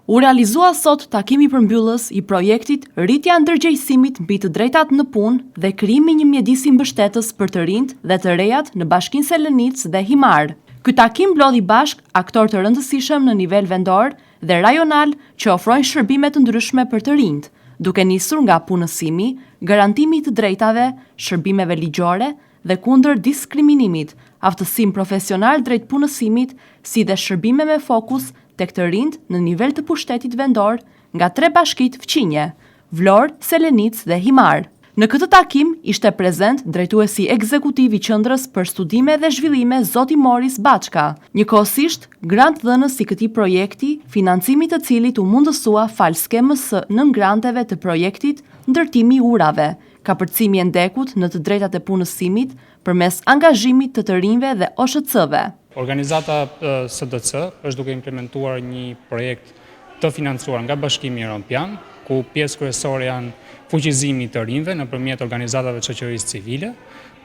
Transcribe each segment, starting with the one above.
U realizua sot takimi përmbyllës I projektit Rritja e ndërgjegjësimit mbi të drejtat në punë dhe krijimi një mjedisi mbështetës për të rinjt dhe të rejat në Bashkinë Selenicë dhe Himar. Ky takim mblodhi bashk aktorë të rëndësishëm në nivel vendor dhe rajonal që ofrojnë shërbime të ndryshme për të rinjt, duke nisur nga punësimi, garantimi I të drejtave, shërbimeve ligjore dhe kundër diskriminimit, aftësim profesional drejt punësimit, si dhe shërbime me fokus tek të rinjt në nivel të pushtetit vendor nga 3 bashkitë fqinje, Vlorë, Selenicë dhe Himar. Në këtë takim ishte prezent drejtuesi ekzekutiv I Qendrës për Studime dhe Zhvillime Zoti Moris Baçka, njëkohësisht grantdhënës I këtij projekti, financimi të cilit u mundësua fal skemës së nëngranteve të projektit ndërtimi I urave, kapërcimi I ndekut në të drejtat e punësimit përmes angazhimit të rinjve dhe OSHC-ve. Organizata SDC është duke implementuar një projekt të financuar nga Bashkimi Evropian, ku pjesë kryesore janë fuqizimi të rinjve nëpërmjet organizatave të shoqërisë civile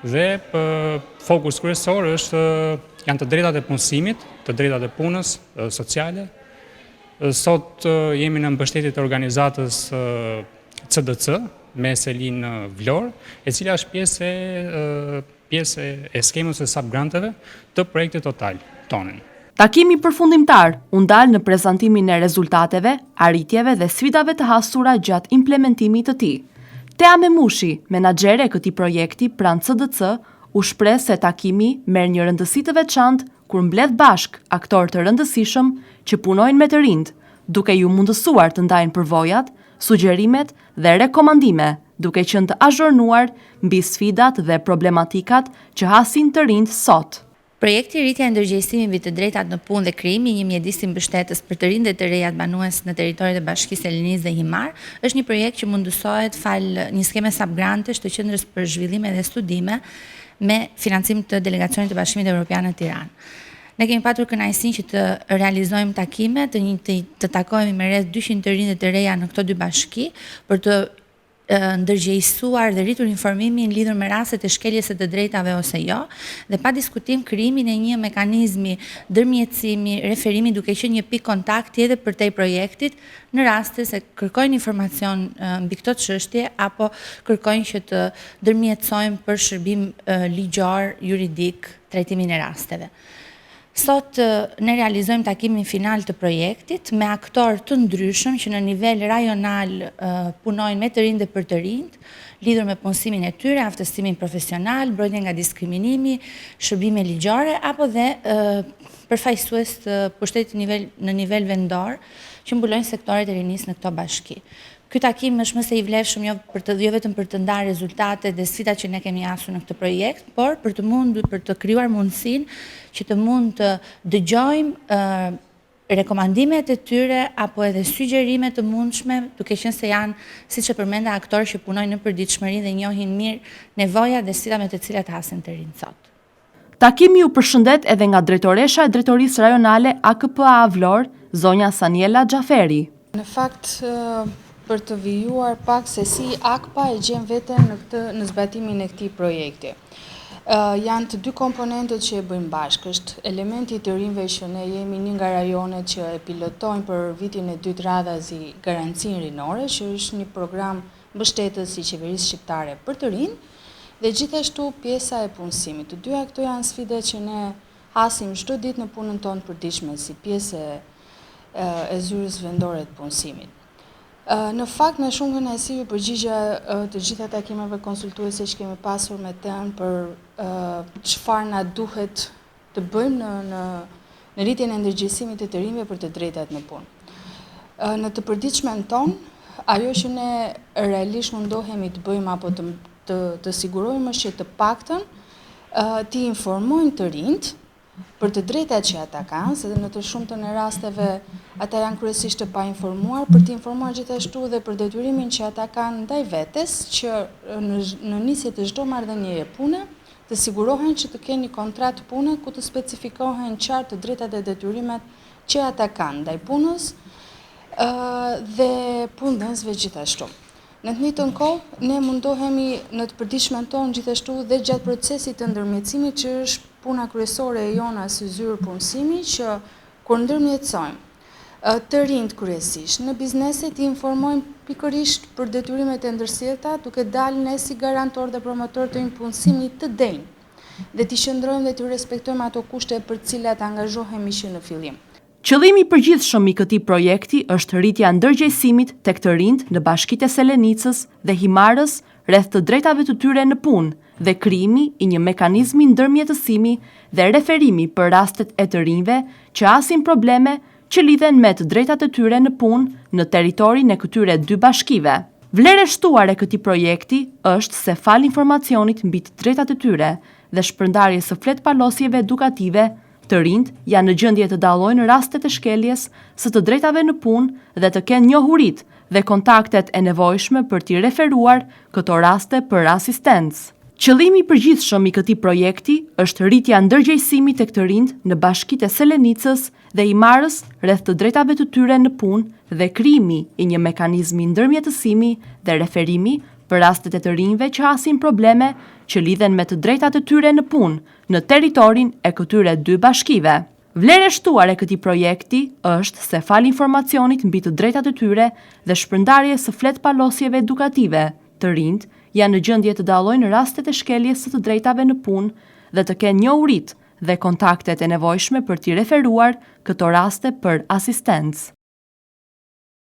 dhe fokus kryesor janë të drejtat e punësimit, të drejtat e punës sociale. Sot jemi në mbështetje të organizatës CDC me selin në Vlorë, e cila është pjesë e skemës së SAP granteve të projektit total tonin. Takimi përfundimtar u ndal në prezantimin e rezultateve, arritjeve dhe sfidave të hasura gjatë implementimit të tij. Tea Memushi, menaxhere e këtij projekti pranë CDC, u shpreh se takimi merr një rëndësi të veçantë kur mbledh bashk aktorë të rëndësishëm që punojnë me të rinjt, duke ju mundësuar të ndajnë përvojat, sugjerimet dhe rekomandime, duke qenë të azhurnuar mbi sfidat dhe problematikat që hasin të rinjt sot. Projekti Rritja e ndërgjegjësimit mbi të drejtat në punë dhe krijimi I një mjedisi mbështetës për të rinjt dhe të rejat banues në territoret e Bashkisë Selenicë dhe Himar është një projekt që mundësohet fal një skeme SAP grantesh të Qendrës për Zhvillime dhe Studime me financim të delegacionit të Bashkimit Evropian në Tiranë. Ne kemi patur kënaqësinë që të realizojmë takime, të takohemi me rreth 200 të rinj dhe të reja në këto 2 bashki për të ndërgjegjësuar dhe rritur informimin lidhur me rastet e shkeljes së të drejtave ose jo, dhe pa diskutim krijimin e një mekanizmi ndërmjetësimi, referimi duke qenë një pikë kontakti edhe për te projektit në raste se kërkojnë informacion mbi këto çështje apo kërkojnë që të ndërmjetësojmë për shërbim ligjor, juridik, trajtimin e rasteve. Sot ne realizojmë takimin final të projektit me aktorë të ndryshëm që në nivel rajonal punojnë me të rinjt dhe për të rinjt, lidhur me punësimin e tyre, aftësimin profesional, mbrojtje nga diskriminimi, shërbime ligjore apo dhe përfaqësues të pushtetit në nivel vendor që mbulojnë sektoret e rinisë në këto bashki. Ky takim është më se I vlefshëm jo vetëm për të ndarë rezultatet dhe sfidat që ne kemi hasur në këtë projekt, por për të krijuar mundësinë që të mund të dëgjojmë rekomandimet e tyre apo edhe sugjerimet të mundshme, duke qenë se janë, siç e përmenda, aktorë që punojnë në përditshmëri dhe njohin mirë nevojat dhe sfidat me të cilat hasin të rinjt sot. Takimi u përshëndet edhe nga drejtoresha e Drejtorisë Rajonale AKPA Vlorë, zonja Saniela Xhaferi. Në fakt, për të vijuar pak se si AKPA e gjen veten në zbatimin e këtij projekti. Janë të 2 komponentët që e bëjmë bashkë, është elementi I të rinjve që ne jemi një nga rajonet që e pilotojnë për vitin e 2 radhazi garancinë rinore, që është një program mbështetës I qeverisë shqiptare për të rinj, dhe gjithashtu pjesa e punësimit. Të dyja këto janë sfide që ne hasim çdo ditë në punën tonë përditshme si pjesë e zyrës vendore të punësimit. Në fakt, me shumë kënaqësi ju përgjigja të gjitha takimeve konsultuese që kemi pasur me TEN për çfarë na duhet të bëjmë në rritjen e ndërgjegjësimit të rinjve për të drejtat në punë. Në të përditshmen tonë, ajo që ne realisht mundohemi të bëjmë apo të sigurojmë është që të paktën të informojnë të rinjt për të drejtat që ata kanë, se në të shumtën e rasteve ata janë kryesisht të painformuar, për të informuar gjithashtu dhe për detyrimin që ata kanë ndaj vetes, që në nisje të çdo marrëdhënieje pune, të sigurohen që të kenë një kontratë pune ku të specifikohen qartë të drejtat dhe detyrimet që ata kanë ndaj punës dhe punëdhënësve gjithashtu. Në të njëjtën kohë, ne mundohemi në të përditshmen tonë gjithashtu dhe gjatë procesit të ndërmjetësimit, që është puna kryesore e jona si zyrë punësimi, që kur ndërmjetësojmë të rinjt kryesisht. Në bizneset i informojmë pikërisht për detyrimet e ndërsjellta, duke dalë ne si garantor dhe promotor të një punësimi të denjë dhe t'i qëndrojmë dhe t'i respektojmë ato kushte për cilat angazhohemi që në fillim. Qëllimi i përgjithshëm i këtij projekti është rritja e ndërgjegjësimit tek të rinjt në Bashkitë e Selenicës dhe Himarës rreth të drejtave të tyre në punë dhe krijimi i një mekanizmi ndërmjetësimi dhe referimi për rastet e të rinjve që asin probleme që lidhen me të drejtat e tyre në punë në territorin e këtyre dy bashkive. Vlerë e shtuar e këtij projekti është se fal informacionit mbi të drejtat e tyre dhe shpërndarjes së fletpallosjeve edukative, të rinjt janë në gjendje të dallojnë rastet e shkeljes së të drejtave në punë dhe të kenë njohuritë dhe kontaktet e nevojshme për t'i referuar këto raste për asistencë. Qëllimi i përgjithshëm i këtij projekti është rritja e ndërgjegjësimit tek të rinjt në Bashkitë e Selenicës dhe Himarës rreth të drejtave të tyre në punë dhe krijimi i një mekanizmi ndërmjetësimi dhe referimi për rastet e të rinjve që asin probleme që lidhen me të drejtat e tyre në punë në territorin e këtyre dy bashkive. Vlerë e shtuar e këtij projekti është se fal informacionit mbi të drejtat e tyre dhe shpërndarjes së fletpallosjeve edukative, të rinjt janë në gjendje të dallojnë rastet e shkeljes së të drejtave në punë dhe të kenë njohuritë dhe kontaktet e nevojshme për t'i referuar këto raste për asistencë.